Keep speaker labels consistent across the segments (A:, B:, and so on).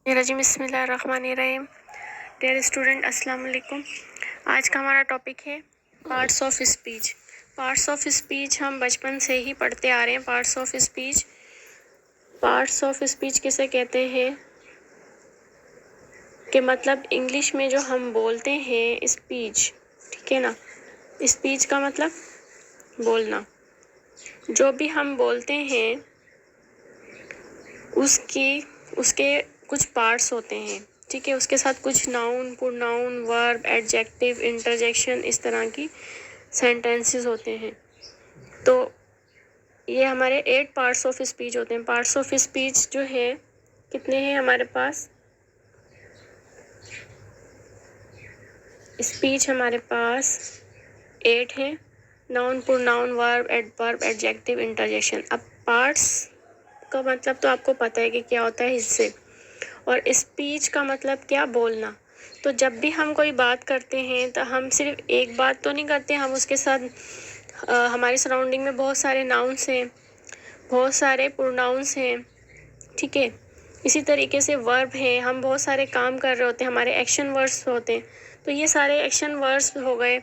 A: रजीम बिस्मिल्लाहिर्रहमानिर्रहीम। Dear student अस्सलाम वालेकुम। आज का हमारा टॉपिक है parts of speech. Parts of speech हम बचपन से ही पढ़ते आ रहे हैं। पार्ट्स ऑफ स्पीच किसे कहते हैं कि मतलब इंग्लिश में जो हम बोलते हैं स्पीच, ठीक है ना। स्पीच का मतलब बोलना। जो भी हम बोलते हैं उसके कुछ पार्ट्स होते हैं, ठीक है। उसके साथ कुछ noun, pronoun, verb, adjective, interjection, इस तरह की सेंटेंसेस होते हैं। तो ये हमारे 8 पार्ट्स ऑफ स्पीच होते हैं। पार्ट्स ऑफ स्पीच जो है कितने हैं हमारे पास? स्पीच हमारे पास 8 हैं। Noun, pronoun, verb, adverb, adjective, interjection. अब पार्ट्स का मतलब तो आपको पता है कि क्या होता है, हिस्से। और स्पीच का मतलब क्या? बोलना। तो जब भी हम कोई बात करते हैं तो हम सिर्फ एक बात तो नहीं करते, हम उसके साथ हमारी सराउंडिंग में बहुत सारे नाउन्स हैं, बहुत सारे प्रोनाउंस हैं, ठीक है। इसी तरीके से वर्ब है, हम बहुत सारे काम कर रहे होते हैं, हमारे एक्शन वर्ड्स होते हैं। तो ये सारे एक्शन वर्ड्स हो गए।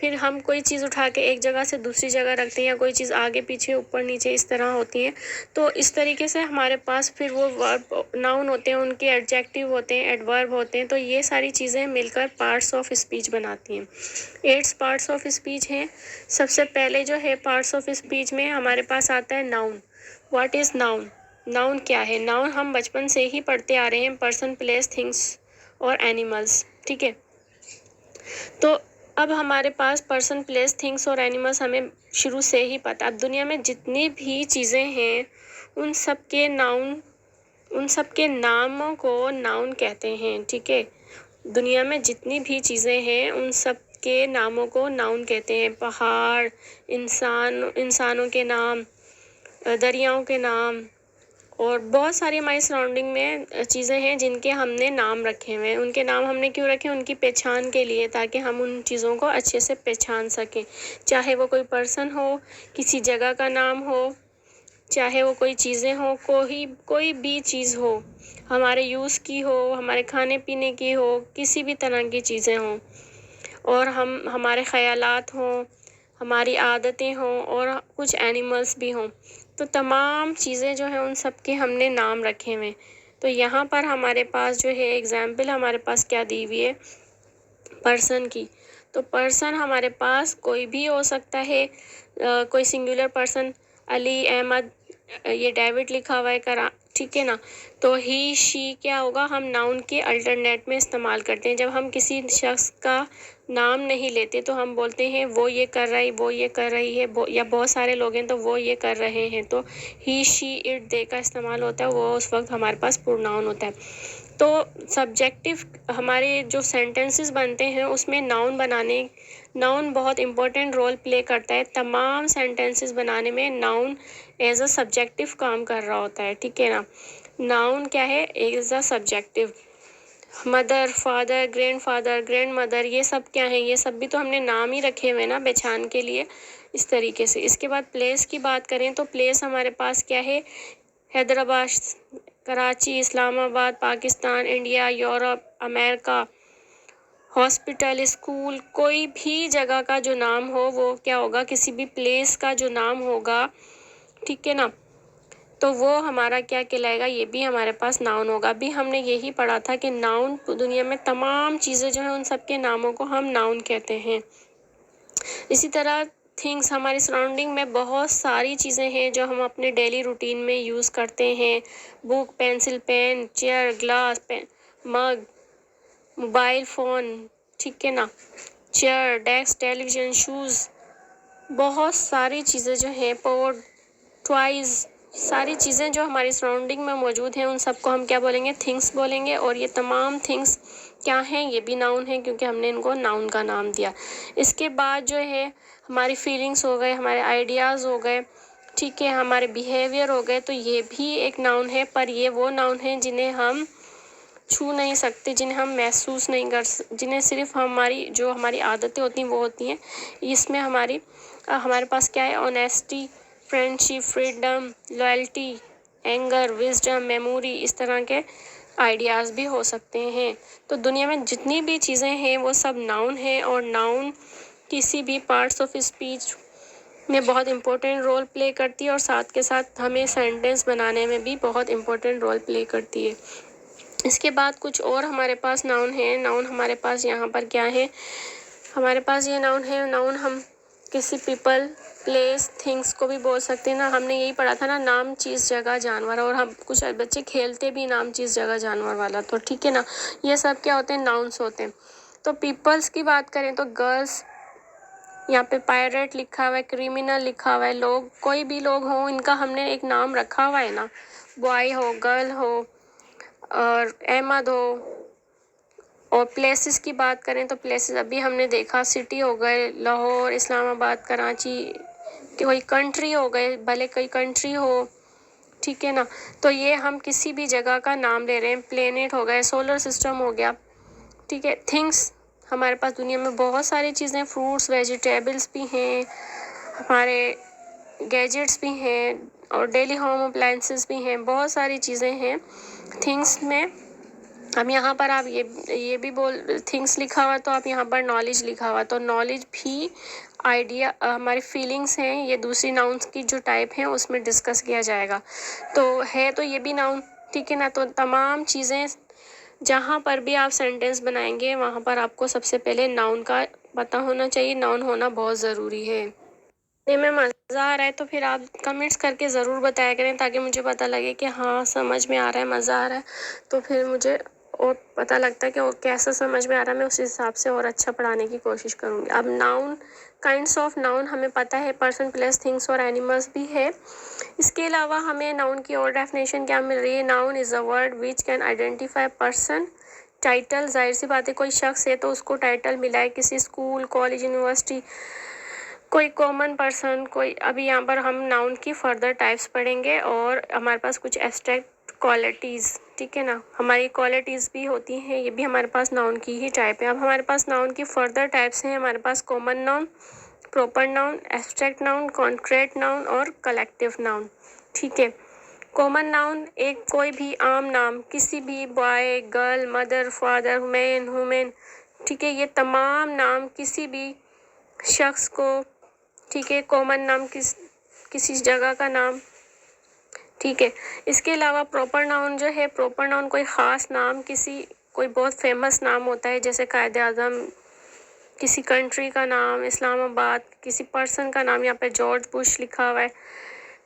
A: फिर हम कोई चीज़ उठा के एक जगह से दूसरी जगह रखते हैं, या कोई चीज़ आगे पीछे ऊपर नीचे इस तरह होती है। तो इस तरीके से हमारे पास फिर वो वर्ब नाउन होते हैं, उनके एडजेक्टिव होते हैं, एडवर्ब होते हैं। तो ये सारी चीज़ें मिलकर पार्ट्स ऑफ स्पीच बनाती हैं। 8 पार्ट्स ऑफ स्पीच हैं। सबसे पहले जो है पार्ट्स ऑफ स्पीच में हमारे पास आता है noun. What is noun? Noun क्या है? नाउन हम बचपन से ही पढ़ते आ रहे हैं, पर्सन, प्लेस, थिंग्स और एनिमल्स, ठीक है। तो अब हमारे पास पर्सन, प्लेस, थिंग्स और एनिमल्स हमें शुरू से ही पता। अब दुनिया में जितनी भी चीज़ें हैं उन सब के नामों को नाउन कहते हैं, ठीक है। दुनिया में जितनी भी चीज़ें हैं उन सब के नामों को नाउन कहते हैं। पहाड़, इंसानों के नाम, दरियाओं के नाम, और बहुत सारी हमारी सराउंडिंग में चीज़ें हैं जिनके हमने नाम रखे हुए हैं। उनके नाम हमने क्यों रखे? उनकी पहचान के लिए, ताकि हम उन चीज़ों को अच्छे से पहचान सकें। चाहे वो कोई पर्सन हो, किसी जगह का नाम हो, चाहे वो कोई चीज़ें हो, कोई भी चीज़ हो, हमारे यूज़ की हो, हमारे खाने पीने की हो, किसी भी तरह की चीज़ें हों, और हमारे ख़यालात हों, हमारी आदतें हों, और कुछ एनिमल्स भी हों। तो तमाम चीज़ें जो हैं उन सब के हमने नाम रखे हुए हैं। तो यहाँ पर हमारे पास जो है एग्ज़ाम्पल हमारे पास क्या दी हुई है? पर्सन की। तो पर्सन हमारे पास कोई भी हो सकता है, कोई सिंगुलर पर्सन, अली, अहमद, ये डेविड लिखा हुआ है करा, ठीक है ना। तो ही, शी क्या होगा? हम नाउन के अल्टरनेट में इस्तेमाल करते हैं। जब हम किसी शख्स का नाम नहीं लेते तो हम बोलते हैं वो ये कर रहा है, वो ये कर रही है, या बहुत सारे लोग हैं तो वो ये कर रहे हैं। तो ही, शी, इट, दे का इस्तेमाल होता है, वो उस वक्त हमारे पास प्रोनाउन होता है। तो सब्जेक्टिव हमारे जो सेंटेंसेस बनते हैं उसमें नाउन बहुत इम्पोर्टेंट रोल प्ले करता है। तमाम सेंटेंसेस बनाने में नाउन एज अ सब्जेक्टिव काम कर रहा होता है, ठीक है ना। नाउन क्या है? As a subjective. Mother, father, grandfather, grandmother, ये सब क्या है? ये सब भी तो हमने नाम ही रखे हुए ना पहचान के लिए, इस तरीके से। इसके बाद प्लेस की बात करें तो प्लेस हमारे पास क्या है? Hyderabad, Karachi, Islamabad, Pakistan, India, Europe, America, hospital, school, कोई भी जगह का जो नाम हो वो क्या होगा? किसी भी प्लेस का जो नाम होगा, ठीक है ना, तो वो हमारा क्या कहलाएगा? ये भी हमारे पास नाउन होगा। अभी हमने यही पढ़ा था कि नाउन, दुनिया में तमाम चीज़ें जो हैं उन सब के नामों को हम नाउन कहते हैं। इसी तरह थिंग्स, हमारी सराउंडिंग में बहुत सारी चीज़ें हैं जो हम अपने डेली रूटीन में यूज़ करते हैं। Book, pencil, pen, chair, glass, mug, mobile phone, ठीक है ना, चेयर, डेस्क, टेलीविज़न, शूज़, बहुत सारी चीज़ें जो हैं, पोर्ट, टॉयज़, सारी चीज़ें जो हमारी सराउंडिंग में मौजूद हैं उन सबको हम क्या बोलेंगे? थिंग्स बोलेंगे। और ये तमाम थिंग्स क्या हैं? ये भी नाउन है, क्योंकि हमने इनको नाउन का नाम दिया। इसके बाद जो है हमारी फीलिंग्स हो गए, हमारे आइडियाज़ हो गए, ठीक है, हमारे बिहेवियर हो गए, तो ये भी एक नाउन है। पर ये वो नाउन है जिन्हें हम छू नहीं सकते, जिन्हें हम महसूस नहीं जिन्हें सिर्फ हमारी आदतें होती हैं वो होती हैं। इसमें हमारे पास क्या है? Honesty, friendship, freedom, loyalty, anger, wisdom, memory, इस तरह के आइडियाज़ भी हो सकते हैं। तो दुनिया में जितनी भी चीज़ें हैं वो सब नाउन है, और नाउन किसी भी पार्ट्स ऑफ स्पीच में बहुत इम्पोर्टेंट रोल प्ले करती है, और साथ के साथ हमें सेंटेंस बनाने में भी बहुत इम्पोर्टेंट रोल प्ले करती है। इसके बाद कुछ और हमारे पास नाउन है। नाउन हमारे पास यहाँ पर क्या है, हमारे पास ये नाउन है। नाउन हम किसी पीपल, प्लेस, थिंग्स को भी बोल सकते हैं ना। हमने यही पढ़ा था ना, नाम, चीज़, जगह, जानवर, और हम कुछ बच्चे खेलते भी नाम, चीज़, जगह, जानवर वाला, तो ठीक है ना। ये सब क्या होते हैं, नाउन्स होते हैं। तो पीपल्स की बात करें तो गर्ल्स, यहाँ पे पायरेट लिखा हुआ है, क्रिमिनल लिखा हुआ है, लोग, कोई भी लोग हों, इनका हमने एक नाम रखा हुआ है ना। बॉय हो, गर्ल हो, और अहमद हो। और प्लेसेस की बात करें तो प्लेसेस अभी हमने देखा, सिटी हो गए लाहौर, इस्लामाबाद, कराची, कोई कंट्री हो गए, भले कोई कंट्री हो, ठीक है ना। तो ये हम किसी भी जगह का नाम ले रहे हैं। प्लेनेट हो गए, सोलर सिस्टम हो गया, ठीक है। थिंग्स, हमारे पास दुनिया में बहुत सारी चीज़ें, फ्रूट्स, वेजिटेबल्स भी हैं, हमारे गैजेट्स भी हैं, और डेली होम अप्लायंसेस भी हैं, बहुत सारी चीज़ें हैं थिंग्स में। अब यहाँ पर आप ये भी बोल, थिंग्स लिखा हुआ तो आप यहाँ पर नॉलेज लिखा हुआ, तो नॉलेज भी आइडिया, हमारी फीलिंग्स हैं, ये दूसरी नाउन्स की जो टाइप है उसमें डिस्कस किया जाएगा। तो है तो ये भी नाउन, ठीक है ना। तो तमाम चीज़ें, जहाँ पर भी आप सेंटेंस बनाएंगे वहाँ पर आपको सबसे पहले नाउन का पता होना चाहिए। नाउन होना बहुत ज़रूरी है। देखने में मज़ा आ रहा है तो फिर आप कमेंट्स करके ज़रूर बताया करें, ताकि मुझे पता लगे कि हाँ समझ में आ रहा है, मज़ा आ रहा है। तो फिर मुझे और पता लगता है कि और कैसा समझ में आ रहा है, मैं उस हिसाब से और अच्छा पढ़ाने की कोशिश करूँगी। अब नाउन, काइंड्स ऑफ नाउन हमें पता है, पर्सन, प्लेस, थिंग्स और एनिमल्स भी है। इसके अलावा हमें नाउन की और डेफिनेशन क्या मिल रही है, noun is a word which can identify person. Title, जाहिर सी बात है, कोई शख्स है तो उसको टाइटल मिला है, किसी स्कूल, कॉलेज, यूनिवर्सिटी, कोई कॉमन पर्सन, कोई। अभी यहाँ पर हम नाउन की फर्दर टाइप्स पढ़ेंगे, और हमारे पास कुछ एब्स्ट्रैक्ट क्वालिटीज़, ठीक है ना, हमारी क्वालिटीज़ भी होती हैं, ये भी हमारे पास नाउन की ही टाइप है। अब हमारे पास नाउन की फर्दर टाइप्स हैं। हमारे पास common noun, proper noun, abstract noun, concrete noun और कलेक्टिव नाउन, ठीक है। कॉमन नाउन, एक कोई भी आम नाम, किसी भी boy, girl, mother, father, man, women, ठीक है, ये तमाम नाम किसी भी शख्स को, ठीक है। कॉमन नाम किसी जगह का नाम, ठीक है। इसके अलावा प्रॉपर नाउन जो है, प्रॉपर नाउन कोई ख़ास नाम, किसी, कोई बहुत फेमस नाम होता है, जैसे कायदे आज़म, किसी कंट्री का नाम, इस्लामाबाद, किसी पर्सन का नाम, यहाँ पे जॉर्ज बुश लिखा हुआ है।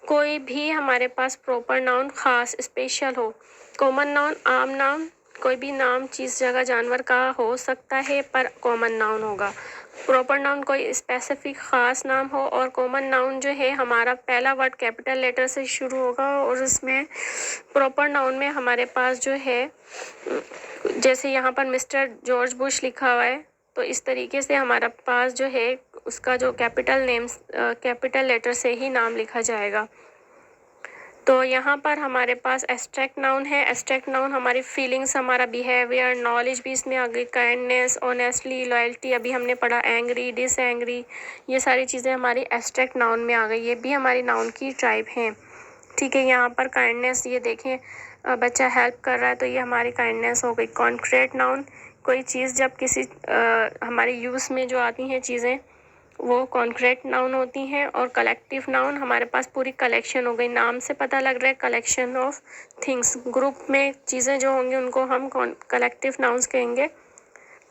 A: कोई भी हमारे पास प्रॉपर नाउन ख़ास, स्पेशल हो। कॉमन नाउन आम नाम, कोई भी नाम, चीज़, जगह, जानवर का हो सकता है, पर कॉमन नाउन होगा। प्रॉपर नाउन कोई स्पेसिफिक ख़ास नाम हो, और कॉमन नाउन जो है, हमारा पहला वर्ड कैपिटल लेटर से शुरू होगा, और उसमें प्रॉपर नाउन में हमारे पास जो है, जैसे यहाँ पर मिस्टर जॉर्ज बुश लिखा हुआ है, तो इस तरीके से हमारा पास जो है उसका जो कैपिटल नेम्स, कैपिटल लेटर से ही नाम लिखा जाएगा। तो यहाँ पर हमारे पास एब्स्ट्रैक्ट नाउन है। एब्स्ट्रैक्ट नाउन हमारी फीलिंग्स, हमारा बिहेवियर, नॉलेज भी इसमें आ गई, काइंडनेस, ऑनेस्टली, लॉयल्टी, अभी हमने पढ़ा, एंग्री, डिसएंग्री, ये सारी चीज़ें हमारी एब्स्ट्रैक्ट नाउन में आ गई। ये भी हमारी नाउन की टाइप हैं, ठीक है। यहाँ पर काइंडनेस, ये देखें, बच्चा हेल्प कर रहा है तो ये हमारी काइंडनेस हो गई। कॉन्क्रीट नाउन, कोई चीज़ जब किसी हमारे यूज़ में जो आती हैं चीज़ें, वो कॉन्क्रीट नाउन होती हैं। और कलेक्टिव नाउन, हमारे पास पूरी कलेक्शन हो गई, नाम से पता लग रहा है, कलेक्शन ऑफ थिंग्स, ग्रुप में चीज़ें जो होंगी उनको हम कलेक्टिव नाउन्स कहेंगे,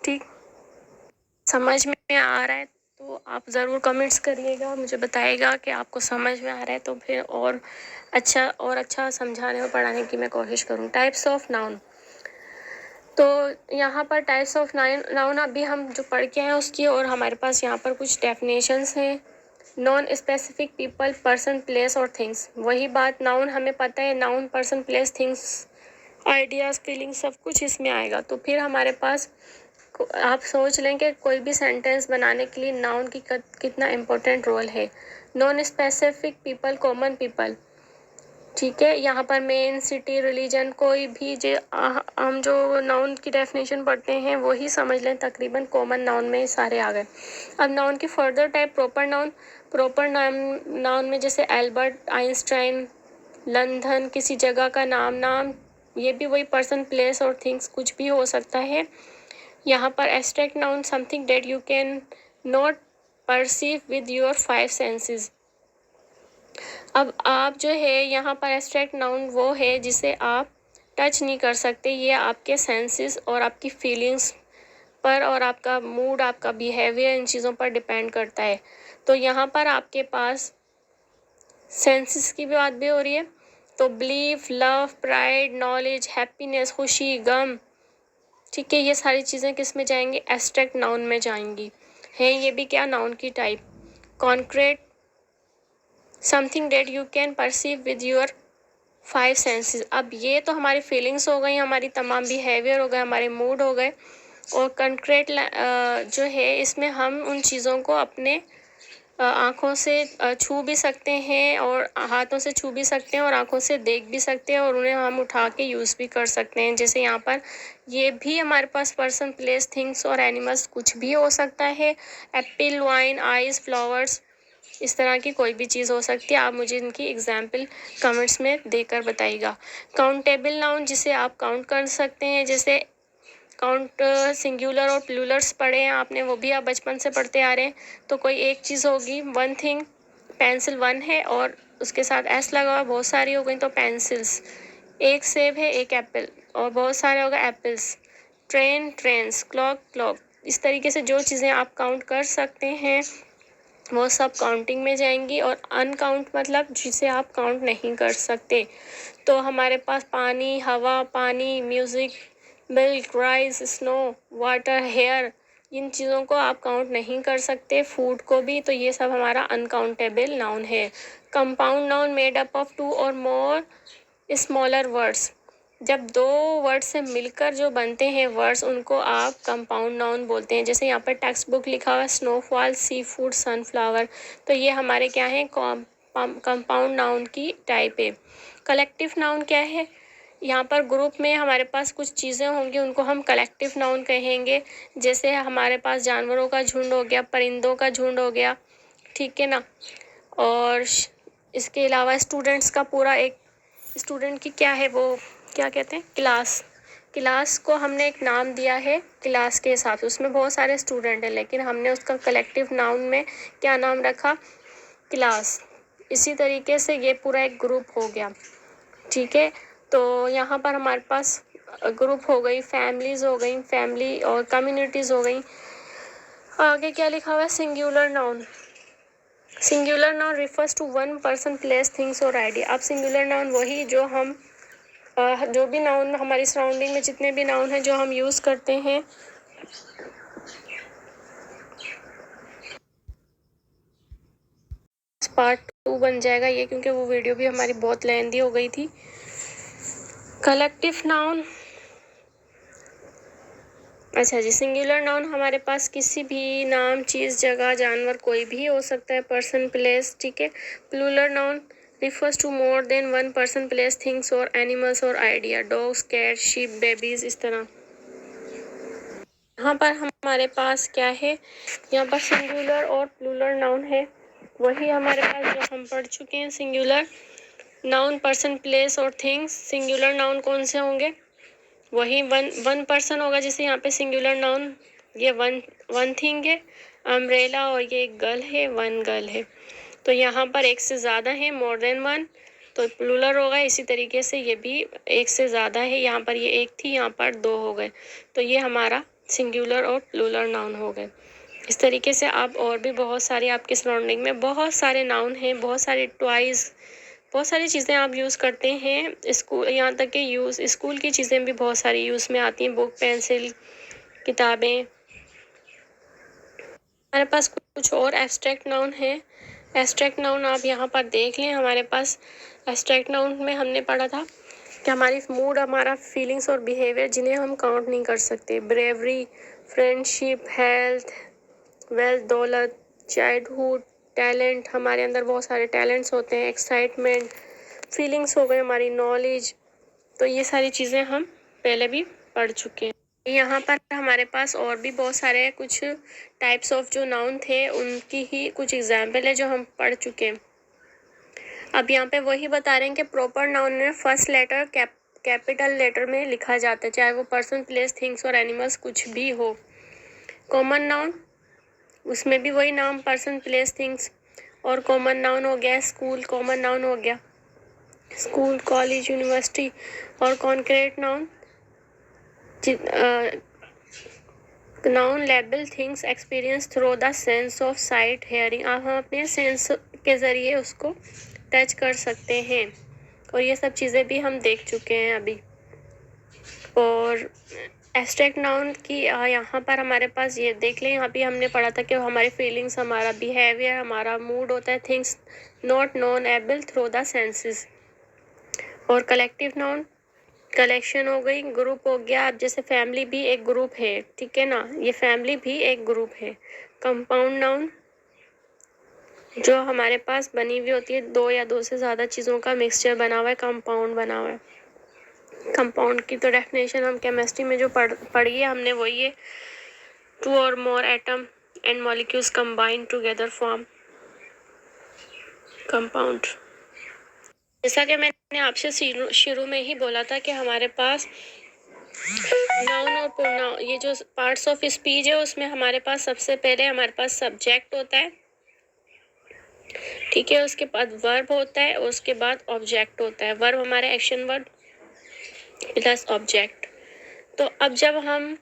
A: ठीक। समझ में आ रहा है तो आप ज़रूर कमेंट्स करिएगा, मुझे बताइएगा कि आपको समझ में आ रहा है, तो फिर और अच्छा समझाने और पढ़ाने की मैं कोशिश करूँ। टाइप्स ऑफ नाउन, तो यहाँ पर टाइप्स ऑफ नाउन अभी हम जो पढ़ के आए हैं उसकी, और हमारे पास यहाँ पर कुछ डेफिनेशंस हैं। Non specific people, person, place और थिंग्स, वही बात, नाउन हमें पता है, noun, person, place, things, ideas, feelings, सब कुछ इसमें आएगा। तो फिर हमारे पास, आप सोच लें कि कोई भी सेंटेंस बनाने के लिए नाउन की कितना इम्पोर्टेंट रोल है। Non specific people, common people, ठीक है। यहाँ पर मेन, सिटी, रिलीजन, कोई भी जो हम जो नाउन की डेफिनेशन पढ़ते हैं वही समझ लें, तकरीबन कॉमन नाउन में सारे आ गए। अब नाउन की further type, proper noun. Proper noun में जैसे एल्बर्ट आइंस्टाइन, लंदन, किसी जगह का नाम, ये भी वही पर्सन, प्लेस और थिंग्स कुछ भी हो सकता है। यहाँ पर abstract noun something that you can not perceive with your 5 senses. अब आप जो है यहाँ पर एब्स्ट्रैक्ट नाउन वो है जिसे आप टच नहीं कर सकते, ये आपके सेंसेस और आपकी फीलिंग्स पर और आपका मूड, आपका बिहेवियर, इन चीज़ों पर डिपेंड करता है। तो यहाँ पर आपके पास सेंसेस की भी बात भी हो रही है, तो belief, love, pride, knowledge, happiness, खुशी, गम, ठीक है, ये सारी चीज़ें किस में जाएंगी? एब्स्ट्रैक्ट नाउन में जाएंगी। है ये भी क्या? नाउन की type. Concrete something that you can perceive with your 5 senses. अब ये तो हमारी फीलिंग्स हो गई, हमारी तमाम बिहेवियर हो गए, हमारे मूड हो गए। और कंक्रीट जो है इसमें हम उन चीज़ों को अपने आँखों से छू भी सकते हैं और हाथों से छू भी सकते हैं और आँखों से देख भी सकते हैं और उन्हें हम उठा के यूज़ भी कर सकते हैं। जैसे यहाँ पर ये भी हमारे पास पर्सन, प्लेस, थिंग्स और एनिमल्स कुछ भी हो सकता है। एप्पल, वाइन, आइस, फ्लावर्स, इस तरह की कोई भी चीज़ हो सकती है। आप मुझे इनकी एग्जाम्पल कमेंट्स में देकर बताइएगा। काउंटेबल नाउन, जिसे आप काउंट कर सकते हैं, जैसे काउंट सिंगुलर और प्लूरल्स पढ़े हैं आपने, वो भी आप बचपन से पढ़ते आ रहे हैं। तो कोई एक चीज़ होगी, वन थिंग, पेंसिल वन है और उसके साथ एस लगा हुआ, बहुत सारी हो गई तो पेंसिल्स। एक सेब है, एक एप्पल और बहुत सारे हो गए apples. Train, trains, clock, clock. इस तरीके से जो चीज़ें आप काउंट कर सकते हैं वो सब काउंटिंग में जाएंगी। और अनकाउंट मतलब जिसे आप काउंट नहीं कर सकते, तो हमारे पास पानी, हवा, पानी, music, milk, rice, snow, water, hair, इन चीज़ों को आप काउंट नहीं कर सकते, फूड को भी। तो ये सब हमारा अनकाउंटेबल नाउन है। Compound noun made up of 2 और मोर स्मॉलर वर्ड्स, जब 2 वर्ड से मिलकर जो बनते हैं वर्ड्स, उनको आप कंपाउंड नाउन बोलते हैं। जैसे यहाँ पर टेक्स्ट बुक लिखा हुआ है, स्नोफॉल, सी फूड, सनफ्लावर, तो ये हमारे क्या है? कंपाउंड नाउन की टाइप है। कलेक्टिव नाउन क्या है? यहाँ पर ग्रुप में हमारे पास कुछ चीज़ें होंगी, उनको हम कलेक्टिव नाउन कहेंगे। जैसे हमारे पास जानवरों का झुंड हो गया, परिंदों का झुंड हो गया, ठीक है ना। और इसके अलावा स्टूडेंट्स का पूरा एक, स्टूडेंट की क्या है वो, क्या कहते हैं? क्लास। क्लास को हमने एक नाम दिया है क्लास के हिसाब से, उसमें बहुत सारे स्टूडेंट हैं लेकिन हमने उसका कलेक्टिव नाउन में क्या नाम रखा? क्लास। इसी तरीके से ये पूरा एक ग्रुप हो गया, ठीक है। तो यहाँ पर हमारे पास ग्रुप हो गई, फैमिलीज़ हो गई, फैमिली और कम्युनिटीज़ हो गई। आगे क्या लिखा हुआ है? Singular noun. Singular noun refers to one person, place, things और आइडिया। अब सिंगुलर नाउन वही जो हम जो भी नाउन हमारी सराउंडिंग में जितने भी नाउन हैं जो हम यूज़ करते हैं, पार्ट 2 बन जाएगा ये, क्योंकि वो वीडियो भी हमारी बहुत लेंथी हो गई थी। कलेक्टिव नाउन, अच्छा जी, सिंगुलर नाउन हमारे पास किसी भी नाम, चीज़, जगह, जानवर कोई भी हो सकता है, पर्सन, प्लेस, ठीक है। Plural noun refers to more than one person, place, things और एनिमल्स और idea, dogs, cat, sheep, babies, इस तरह। यहाँ पर हमारे पास क्या है? यहाँ पर सिंगुलर और प्लूरल नाउन है, वही हमारे पास जो हम पढ़ चुके हैं। सिंगुलर नाउन पर्सन, प्लेस और थिंग्स। सिंगुलर नाउन कौन से होंगे? वही वन पर्सन होगा, जैसे यहाँ पे सिंगुलर नाउन ये वन थिंग है, अम्ब्रेला, और ये एक गर्ल है, वन गर्ल है। तो यहाँ पर एक से ज़्यादा है, मोर देन वन, तो प्लूरल होगा। इसी तरीके से ये भी एक से ज़्यादा है, यहाँ पर ये एक थी, यहाँ पर 2 हो गए, तो ये हमारा सिंगुलर और प्लूरल नाउन हो गए। इस तरीके से आप और भी बहुत सारी आपके सराउंडिंग में बहुत सारे नाउन हैं, बहुत सारे टॉयज़, बहुत सारी चीज़ें आप यूज़ करते हैं। स्कूल, यहाँ तक कि स्कूल की चीज़ें भी बहुत सारी यूज़ में आती हैं, बुक, पेंसिल, किताबें। हमारे पास कुछ और एब्स्ट्रैक्ट नाउन है। एब्स्ट्रैक्ट नाउन आप यहाँ पर देख लें, हमारे पास एब्स्ट्रैक्ट नाउन में हमने पढ़ा था कि हमारी मूड, हमारा फीलिंग्स और बिहेवियर जिन्हें हम काउंट नहीं कर सकते। ब्रेवरी, फ्रेंडशिप, हेल्थ, वेल्थ, दौलत, चाइल्डहुड, टैलेंट, हमारे अंदर बहुत सारे टैलेंट्स होते हैं। एक्साइटमेंट, फीलिंग्स हो गए हमारी, नॉलेज, तो ये सारी चीज़ें हम पहले भी पढ़ चुके हैं। यहाँ पर हमारे पास और भी बहुत सारे कुछ टाइप्स ऑफ जो नाउन थे उनकी ही कुछ एग्जाम्पल है जो हम पढ़ चुके हैं। अब यहाँ पे वही बता रहे हैं कि प्रॉपर नाउन में फर्स्ट लेटर कैपिटल लेटर में लिखा जाता है, चाहे वो पर्सन, प्लेस, थिंग्स और एनिमल्स कुछ भी हो। कॉमन नाउन, उसमें भी वही नाम, पर्सन, प्लेस, थिंग्स। और कॉमन नाउन हो गया स्कूल, कॉमन नाउन हो गया स्कूल, कॉलेज, यूनिवर्सिटी। और concrete noun, noun label things experience through the sense of site, hearing. अब हम अपने सेंस के ज़रिए उसको टच कर सकते हैं, और ये सब चीज़ें भी हम देख चुके हैं अभी। और एब्स्ट्रैक्ट नाउन की यहाँ पर हमारे पास ये देख लें, यहाँ पे हमने पढ़ा था कि हमारी फीलिंग्स, हमारा बिहेवियर, हमारा मूड होता है, things not known able through the senses. और कलेक्टिव नाउन, कलेक्शन हो गई, ग्रुप हो गया। अब जैसे फैमिली भी एक ग्रुप है, ठीक है ना, ये फैमिली भी एक ग्रुप है। कंपाउंड नाउन, जो हमारे पास बनी हुई होती है, दो या दो से ज़्यादा चीज़ों का मिक्सचर बना हुआ है, कंपाउंड बना हुआ है। कंपाउंड की तो डेफिनेशन हम केमिस्ट्री में जो पढ़ी है हमने, वही है, 2 or more atom and molecules combine together form compound। जैसा कि मैंने आपसे शुरू में ही बोला था कि हमारे पास नाउन और प्रोनाउन, ये जो पार्ट्स ऑफ स्पीच है, उसमें हमारे पास सबसे पहले हमारे पास सब्जेक्ट होता है, ठीक है, उसके बाद वर्ब होता है, और उसके बाद ऑब्जेक्ट होता है। वर्ब हमारे एक्शन वर्ड प्लस ऑब्जेक्ट। तो अब जब हम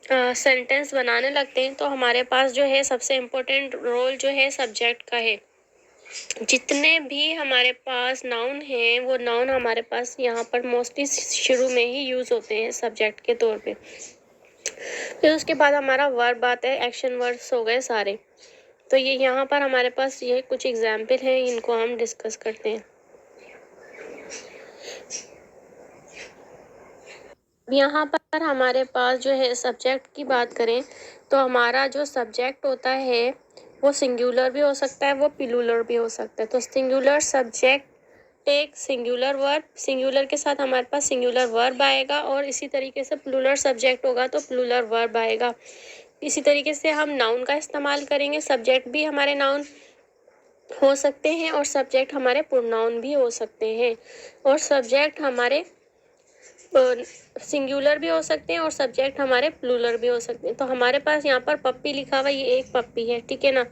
A: सेंटेंस बनाने लगते हैं तो हमारे पास जो है सबसे इम्पोर्टेंट रोल जो है सब्जेक्ट का है। जितने भी हमारे पास नाउन हैं, वो नाउन हमारे पास यहाँ पर मोस्टली शुरू में ही यूज़ होते हैं सब्जेक्ट के तौर पे। फिर उसके बाद हमारा वर्ब आता है, एक्शन वर्ड्स हो गए सारे। तो ये यहाँ पर हमारे पास ये कुछ एग्जाम्पल हैं, इनको हम डिस्कस करते हैं। यहाँ पर हमारे पास जो है सब्जेक्ट की बात करें तो हमारा जो सब्जेक्ट होता है वो सिंगुलर भी हो सकता है, वो प्लूरल भी हो सकता है। तो सिंगुलर सब्जेक्ट एक सिंगुलर वर्ब, सिंगुलर के साथ हमारे पास सिंगुलर वर्ब आएगा, और इसी तरीके से प्लूरल सब्जेक्ट होगा तो प्लूरल वर्ब आएगा। इसी तरीके से हम नाउन का इस्तेमाल करेंगे, सब्जेक्ट भी हमारे नाउन हो सकते हैं और सब्जेक्ट हमारे प्रोनाउन भी हो सकते हैं, और सब्जेक्ट हमारे सिंगुलर भी हो सकते हैं और सब्जेक्ट हमारे प्लूरल भी हो सकते हैं। तो हमारे पास यहाँ पर पप्पी लिखा हुआ है, ये एक पप्पी है, ठीक है ना,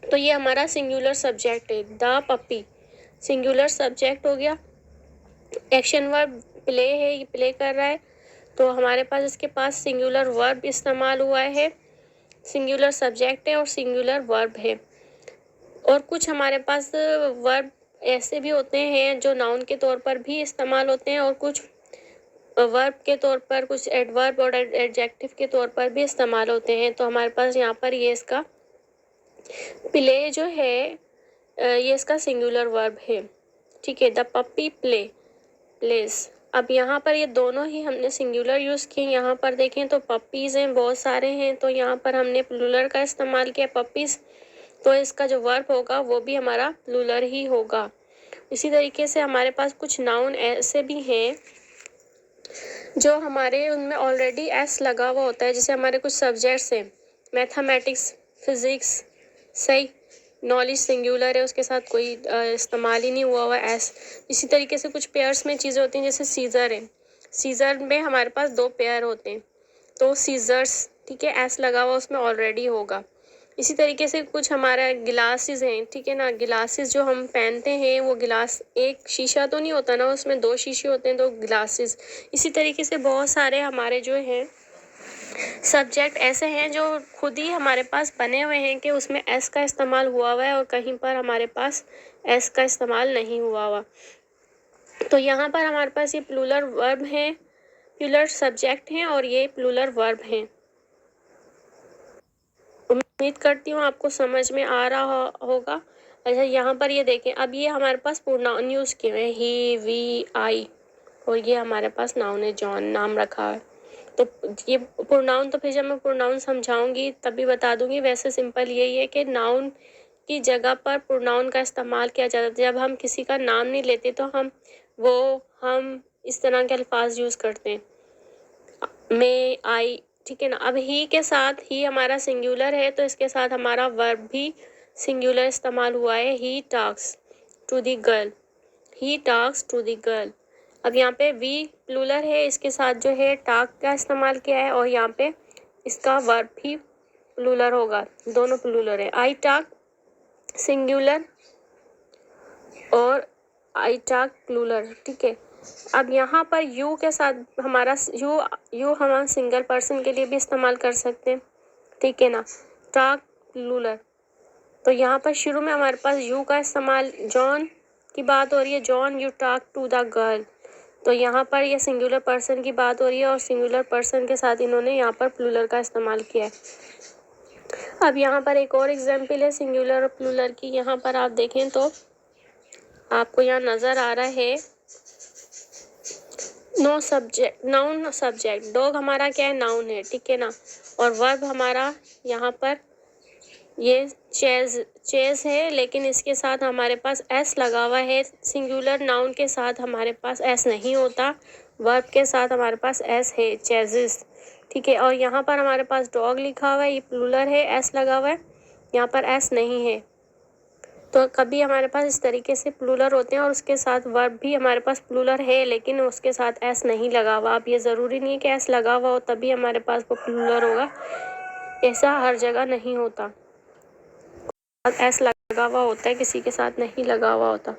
A: तो ये हमारा सिंगुलर सब्जेक्ट है, द पप्पी सिंगुलर सब्जेक्ट हो गया। एक्शन वर्ब प्ले है, ये प्ले कर रहा है, तो हमारे पास इसके पास सिंगुलर वर्ब इस्तेमाल हुआ है, सिंगुलर सब्जेक्ट है और सिंगुलर वर्ब है। और कुछ हमारे पास वर्ब ऐसे भी होते हैं जो नाउन के तौर पर भी इस्तेमाल होते हैं, और कुछ वर्ब के तौर पर, कुछ एडवर्ब और एडजेक्टिव के तौर पर भी इस्तेमाल होते हैं। तो हमारे पास यहाँ पर ये इसका प्ले जो है, ये इसका सिंगुलर वर्ब है, ठीक है, द पप्पी प्लेस। अब यहाँ पर ये दोनों ही हमने सिंगुलर यूज़ किए। यहाँ पर देखें तो पप्पीज़ हैं, बहुत सारे हैं, तो यहाँ पर हमने प्लूरल का इस्तेमाल किया, पप्पीज़, तो इसका जो वर्ब होगा वो भी हमारा प्लूरल ही होगा। इसी तरीके से हमारे पास कुछ नाउन ऐसे भी हैं जो हमारे उनमें ऑलरेडी एस लगा हुआ होता है, जैसे हमारे कुछ सब्जेक्ट्स हैं, मैथमेटिक्स, फिज़िक्स, सही, नॉलेज सिंगुलर है, उसके साथ कोई इस्तेमाल ही नहीं हुआ एस। इसी तरीके से कुछ पेयर्स में चीज़ें होती हैं, जैसे सीज़र है, सीज़र में हमारे पास 2 पेयर होते हैं, तो सीज़र्स, ठीक है, एस लगा हुआ उसमें ऑलरेडी होगा। इसी तरीके से कुछ हमारा गिलासेस हैं, ठीक है ना, गिलासेस जो हम पहनते हैं, वो गिलास एक शीशा तो नहीं होता ना, उसमें 2 शीशे होते हैं, तो गिलासेस। इसी तरीके से बहुत सारे हमारे जो हैं सब्जेक्ट ऐसे हैं जो खुद ही हमारे पास बने हुए हैं कि उसमें एस का इस्तेमाल हुआ हुआ है और कहीं पर हमारे पास एस का इस्तेमाल नहीं हुआ हुआ। तो यहाँ पर हमारे पास ये प्लूरल वर्ब हैं, प्लूरल सब्जेक्ट हैं, और ये प्लूरल वर्ब हैं। उम्मीद करती हूँ आपको समझ में आ रहा होगा। अच्छा, यहाँ पर ये देखें, अब ये हमारे पास प्रोनाउन यूज़ किए हैं, ही, वी, आई, और ये हमारे पास नाउन है, जॉन नाम रखा है। तो ये प्रोनाउन, तो फिर जब मैं प्रोनाउन समझाऊंगी तभी बता दूंगी। वैसे सिंपल यही है कि नाउन की जगह पर प्रोनाउन का इस्तेमाल किया जाता है। जब हम किसी का नाम नहीं लेते तो हम इस तरह के अल्फाज यूज़ करते हैं, मैं, आई, ठीक है ना। अब ही के साथ, ही हमारा सिंगुलर है, तो इसके साथ हमारा वर्ब भी सिंगुलर इस्तेमाल हुआ है, he talks, to the girl, he talks to the girl. अब यहाँ पे वी प्लूरल है, इसके साथ जो है टॉक का इस्तेमाल किया है और यहाँ पे इसका वर्ब भी प्लूरल होगा, दोनों प्लूरल है। आई टॉक सिंगुलर और आई टॉक प्लूरल, ठीक है। अब यहाँ पर यू के साथ हमारा यू हम सिंगल पर्सन के लिए भी इस्तेमाल कर सकते हैं, ठीक है ना। टॉक प्लूरल, तो यहाँ पर शुरू में हमारे पास यू का इस्तेमाल, जॉन की बात हो रही है, John you talk to the girl, तो यहाँ पर ये सिंगुलर पर्सन की बात हो रही है और सिंगुलर पर्सन के साथ इन्होंने यहाँ पर प्लूरल का इस्तेमाल किया है। अब यहाँ पर एक और एग्जाम्पल है सिंगुलर और प्लूरल की। यहाँ पर आप देखें तो आपको यहाँ नज़र आ रहा है no subject, noun subject, dog हमारा क्या है, नाउन है, ठीक है ना। और वर्ब हमारा यहाँ पर ये चेज है, लेकिन इसके साथ हमारे पास एस लगा हुआ है। सिंगुलर नाउन के साथ हमारे पास एस नहीं होता, वर्ब के साथ हमारे पास एस है, चेजेस, ठीक है। और यहाँ पर हमारे पास डॉग लिखा हुआ है, ये प्लूरल है, एस लगा हुआ है, यहाँ पर एस नहीं है। तो कभी हमारे पास इस तरीके से प्लूरल होते हैं और उसके साथ वर्ब भी हमारे पास प्लूरल है लेकिन उसके साथ एस नहीं लगा हुआ। अब ये ज़रूरी नहीं है कि एस लगा हुआ हो तभी हमारे पास वो प्लूरल होगा, ऐसा हर जगह नहीं होता। एस लगा हुआ होता है, किसी के साथ नहीं लगा हुआ होता।